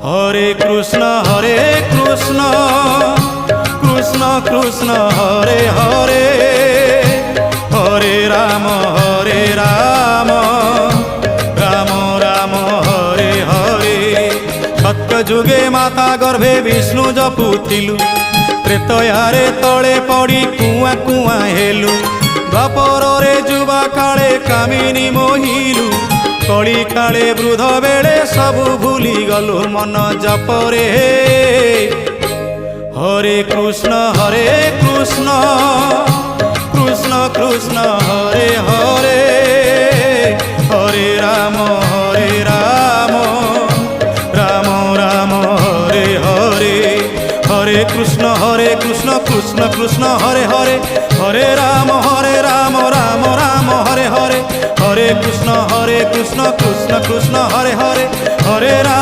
হরে কৃষ্ণ কৃষ্ণ কৃষ্ণ হরে হরে, হরে রাম রাম রাম হরে হরে। সত্য যুগে মাতা গর্ভে বিষ্ণু জপুଥିଲୁ, ତ୍ରେତୟାରେ ତଳେ ପଡ଼ି କୁଆଁ କୁଆଁ ହେଲୁ। ଦ୍ୱାପରରେ ଯୁବା କାଳେ କାମିନୀ ମୋହିଲୁ, କଳି କାଳେ ବୃଦ୍ଧ ବେଳେ ସବୁ ଭୁଲି ଗଲୁ ମନ ଜପରେ। হরে কৃষ্ণ কৃষ্ণ কৃষ্ণ হরে হরে, হরে রাম রাম রাম হরে হরে। হরে কৃষ্ণ কৃষ্ণ কৃষ্ণ হরে হরে, হরে রাম রাম রাম হরে হরে। হরে কৃষ্ণ কৃষ্ণ কৃষ্ণ হরে হরে, হরে রাম